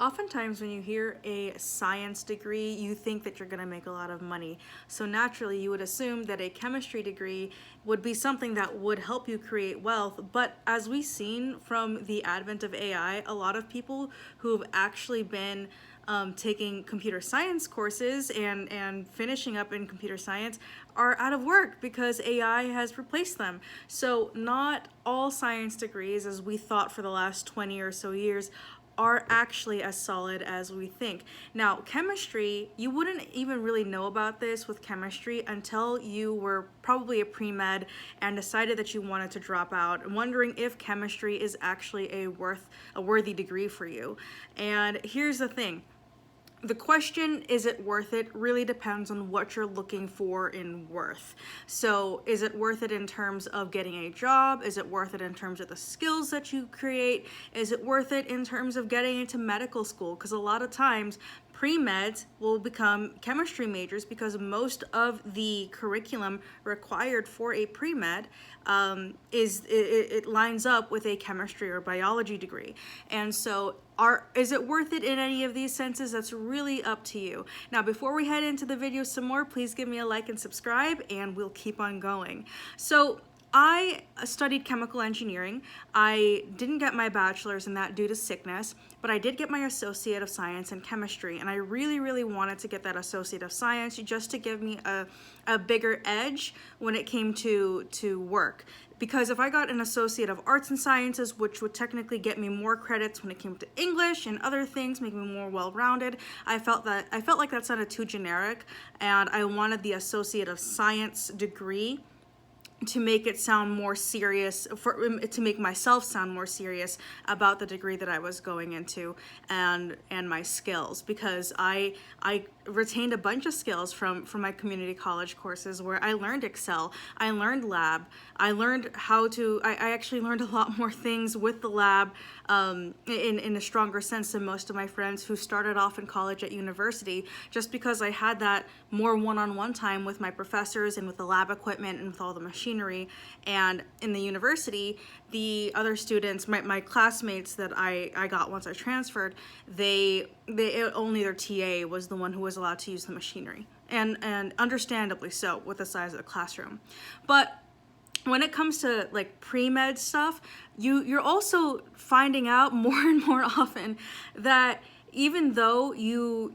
Oftentimes, when you hear a science degree, you think that you're going to make a lot of money. So, naturally, you would assume that a chemistry degree would be something that would help you create wealth. But as we've seen from the advent of AI, a lot of people who've actually been taking computer science courses and finishing up in computer science are out of work because AI has replaced them. So, not all science degrees, as we thought for the last 20 or so years, are actually as solid as we think. Now, chemistry, you wouldn't even really know about this with chemistry until you were probably a pre-med and decided that you wanted to drop out, wondering if chemistry is actually a worthy degree for you. And here's the thing. The question, is it worth it, really depends on what you're looking for in worth. So is it worth it in terms of getting a job? Is it worth it in terms of the skills that you create? Is it worth it in terms of getting into medical school? Because a lot of times pre-meds will become chemistry majors because most of the curriculum required for a pre-med it lines up with a chemistry or biology degree. And so is it worth it in any of these senses? That's really up to you. Now, before we head into the video some more, please give me a like and subscribe, and we'll keep on going. So I studied chemical engineering. I didn't get my bachelor's in that due to sickness, but I did get my associate of science in chemistry, and I really wanted to get that associate of science just to give me a bigger edge when it came to work. Because if I got an associate of arts and sciences, which would technically get me more credits when it came to English and other things, make me more well-rounded, I felt like that sounded too generic, and I wanted the associate of science degree to make it sound more serious, to make myself sound more serious about the degree that I was going into and my skills, because I retained a bunch of skills from my community college courses where I learned Excel, I learned lab, I learned how to, I actually learned a lot more things with the lab in a stronger sense than most of my friends who started off in college at university, just because I had that more one-on-one time with my professors and with the lab equipment and with all the machinery. And in the university, the other students, my classmates that I got once I transferred, they only their TA was the one who was allowed to use the machinery, and understandably so with the size of the classroom. But when it comes to like pre-med stuff, you're also finding out more and more often that even though you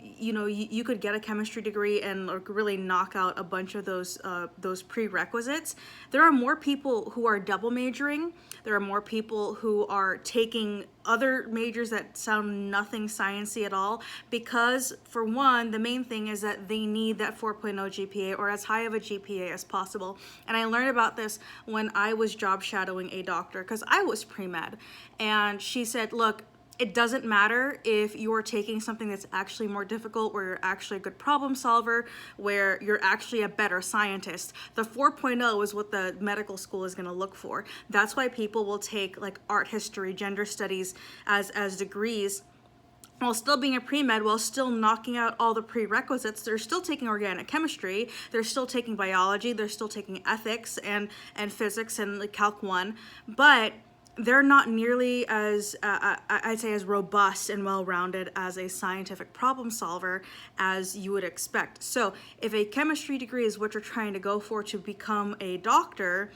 could get a chemistry degree and really knock out a bunch of those prerequisites, there are more people who are double majoring. There are more people who are taking other majors that sound nothing sciencey at all, because for one, the main thing is that they need that 4.0 GPA or as high of a GPA as possible. And I learned about this when I was job shadowing a doctor, because I was pre-med, and she said, look, it doesn't matter if you're taking something that's actually more difficult, where you're actually a good problem solver, where you're actually a better scientist. The 4.0 is what the medical school is going to look for. That's why people will take like art history, gender studies as degrees while still being a pre-med, while still knocking out all the prerequisites. They're still taking organic chemistry, they're still taking biology, they're still taking ethics and physics and like Calc 1, but they're not nearly as, I'd say, as robust and well-rounded as a scientific problem solver as you would expect. So if a chemistry degree is what you're trying to go for to become a doctor,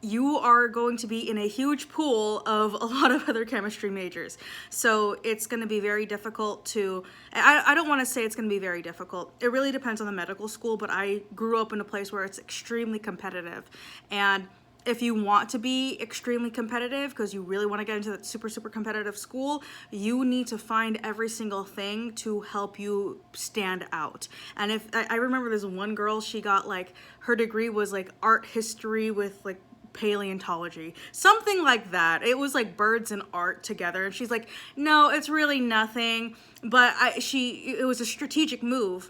you are going to be in a huge pool of a lot of other chemistry majors. So it's going to be very difficult to, I don't want to say it's going to be very difficult. It really depends on the medical school, but I grew up in a place where it's extremely competitive. And if you want to be extremely competitive, because you really want to get into that super competitive school, you need to find every single thing to help you stand out. And if I remember there's one girl, she got like, her degree was like art history with like paleontology, something like that. It was like birds and art together, and she's like, no, it's really nothing. But it was a strategic move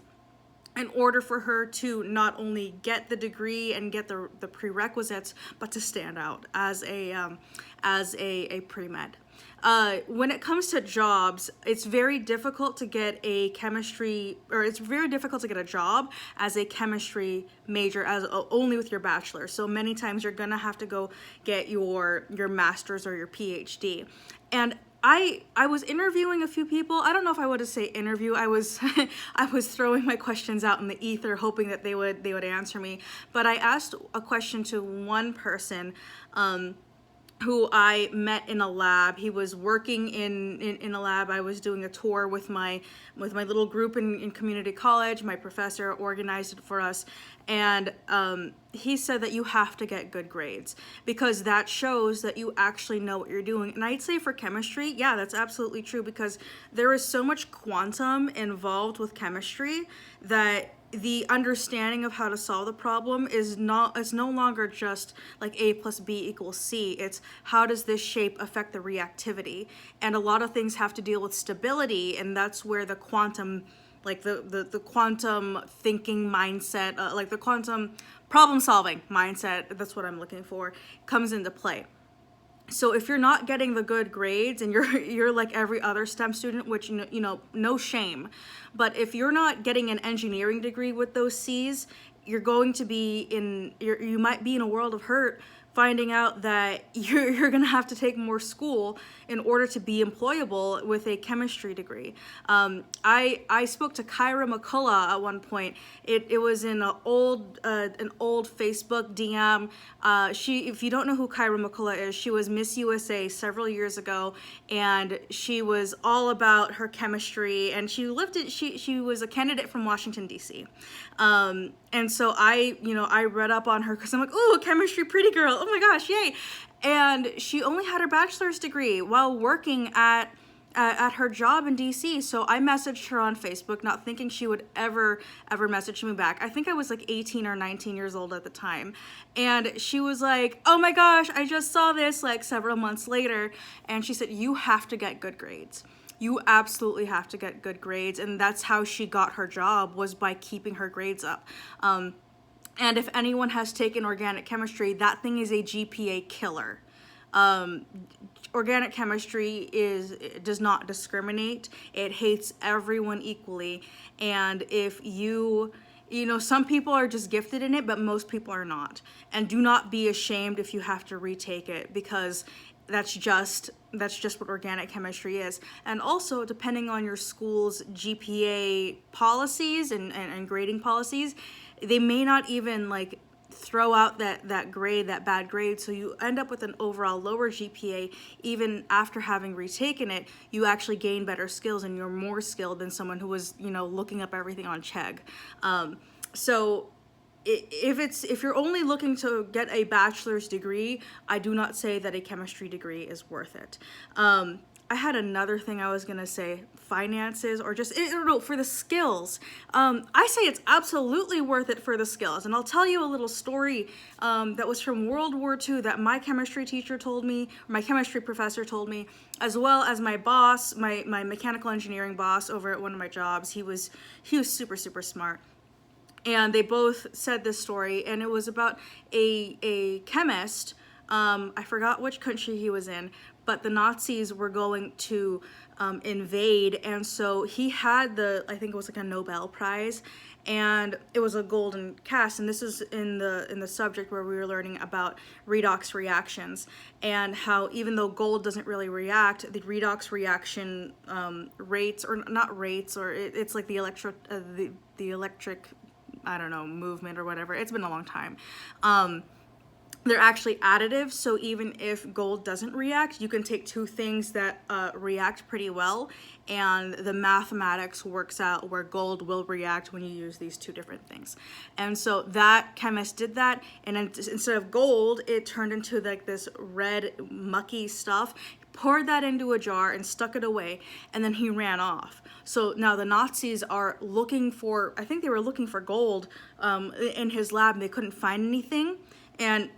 in order for her to not only get the degree and get the prerequisites, but to stand out as a pre-med. When it comes to jobs, it's very difficult to get a chemistry, or it's very difficult to get a job as a chemistry major as only with your bachelor. So many times you're gonna have to go get your master's or your PhD. And I was interviewing a few people. I don't know if I would say interview. I was I was throwing my questions out in the ether, hoping that they would answer me. But I asked a question to one person, who I met in a lab. He was working in a lab. I was doing a tour with my little group in community college. My professor organized it for us, and he said that you have to get good grades because that shows that you actually know what you're doing. And I'd say for chemistry, yeah, that's absolutely true, because there is so much quantum involved with chemistry that the understanding of how to solve the problem is no longer just like A plus B equals C. It's how does this shape affect the reactivity? And a lot of things have to deal with stability, and that's where the quantum, like the quantum thinking mindset, like the quantum problem solving mindset, that's what I'm looking for, comes into play. So if you're not getting the good grades and you're like every other STEM student, which no shame, but if you're not getting an engineering degree with those C's, you're going to be you might be in a world of hurt, finding out that you're going to have to take more school in order to be employable with a chemistry degree. I spoke to Kyra McCullough at one point. It was in an old Facebook DM. If you don't know who Kyra McCullough is, she was Miss USA several years ago, and she was all about her chemistry, and she was a candidate from Washington, D.C. And so I read up on her because I'm like, ooh, chemistry pretty girl. Oh my gosh, yay. And she only had her bachelor's degree while working at her job in DC. So I messaged her on Facebook, not thinking she would ever message me back. I think I was like 18 or 19 years old at the time. And she was like, oh my gosh, I just saw this like several months later. And she said, you have to get good grades. You absolutely have to get good grades. And that's how she got her job, was by keeping her grades up. And if anyone has taken organic chemistry, that thing is a GPA killer. Organic chemistry does not discriminate. It hates everyone equally. And if some people are just gifted in it, but most people are not. And do not be ashamed if you have to retake it, because that's just what organic chemistry is. And also, depending on your school's GPA policies and grading policies, they may not even like throw out that bad grade, so you end up with an overall lower GPA. Even after having retaken it, you actually gain better skills, and you're more skilled than someone who was looking up everything on Chegg. So if you're only looking to get a bachelor's degree, I do not say that a chemistry degree is worth it. I had another thing I was gonna say, finances, or just, for the skills. I say it's absolutely worth it for the skills. And I'll tell you a little story that was from World War II that my chemistry teacher told me, or my chemistry professor told me, as well as my boss, my mechanical engineering boss over at one of my jobs. He was super, super smart. And they both said this story, and it was about a chemist. I forgot which country he was in, but the Nazis were going to invade, and so he had I think it was like a Nobel Prize, and it was a golden cast. And this is in the subject where we were learning about redox reactions, and how even though gold doesn't really react, the redox reaction rates, or not rates, or it's like the electric, I don't know, movement or whatever. It's been a long time. They're actually additive, so even if gold doesn't react, you can take two things that react pretty well, and the mathematics works out where gold will react when you use these two different things. And so that chemist did that, and instead of gold, it turned into like this red mucky stuff, poured that into a jar and stuck it away, and then he ran off. So now the Nazis are looking for, I think they were looking for gold in his lab, and they couldn't find anything. And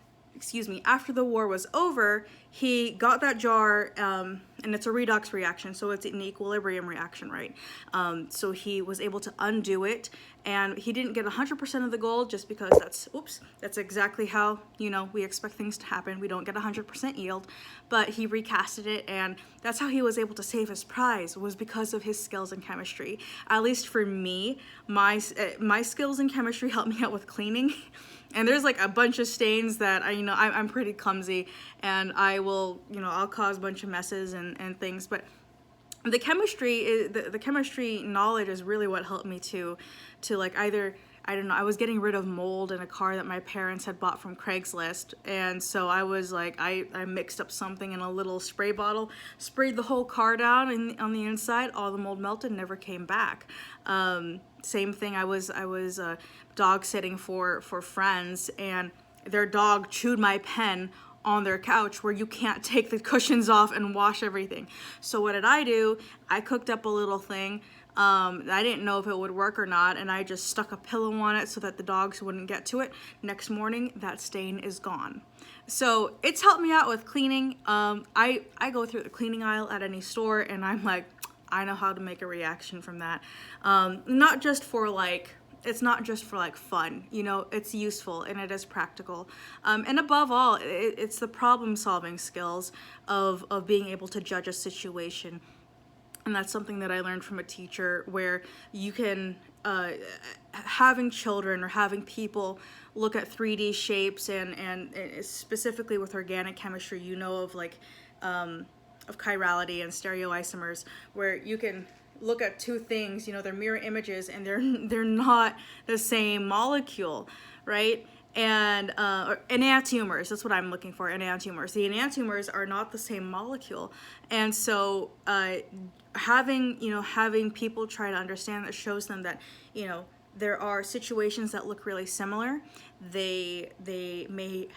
after the war was over, he got that jar, and it's a redox reaction, so it's an equilibrium reaction, right? So he was able to undo it, and he didn't get 100% of the gold, just because that's exactly how, we expect things to happen. We don't get 100% yield, but he recasted it, and that's how he was able to save his prize, was because of his skills in chemistry. At least for me, my skills in chemistry helped me out with cleaning. And there's like a bunch of stains that I'm pretty clumsy, and I will, I'll cause a bunch of messes and things. But the chemistry is the chemistry knowledge is really what helped me to like either, I don't know, I was getting rid of mold in a car that my parents had bought from Craigslist, and so I was like, I mixed up something in a little spray bottle, sprayed the whole car down on the inside, all the mold melted, never came back. Same thing, I was dog sitting for friends, and their dog chewed my pen on their couch where you can't take the cushions off and wash everything. So what did I do? I cooked up a little thing. I didn't know if it would work or not, and I just stuck a pillow on it so that the dogs wouldn't get to it. Next morning, that stain is gone. So it's helped me out with cleaning. I go through the cleaning aisle at any store, and I'm like, I know how to make a reaction from that. Not just for like, it's not just for like fun, it's useful and it is practical. And above all, it's the problem solving skills of being able to judge a situation. And that's something that I learned from a teacher, where you can, having children or having people look at 3D shapes and specifically with organic chemistry, of like, of chirality and stereoisomers, where you can look at two things, they're mirror images and they're not the same molecule, right? And enantiomers, that's what I'm looking for, enantiomers. The enantiomers are not the same molecule. And so having people try to understand that shows them that, there are situations that look really similar. They may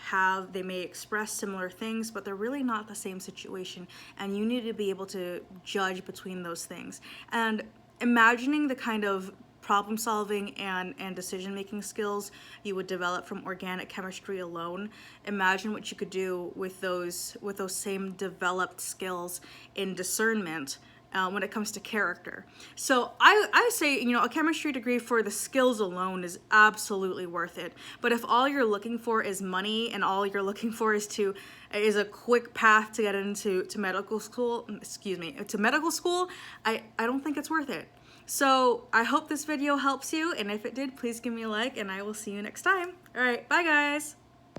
express similar things, but they're really not the same situation, and you need to be able to judge between those things. And imagining the kind of problem solving and decision making skills you would develop from organic chemistry alone, imagine what you could do with those same developed skills in discernment when it comes to character. So I say, a chemistry degree for the skills alone is absolutely worth it. But if all you're looking for is money, and all you're looking for is a quick path to get into medical school, I don't think it's worth it. So I hope this video helps you, and if it did, please give me a like, and I will see you next time. All right, bye guys.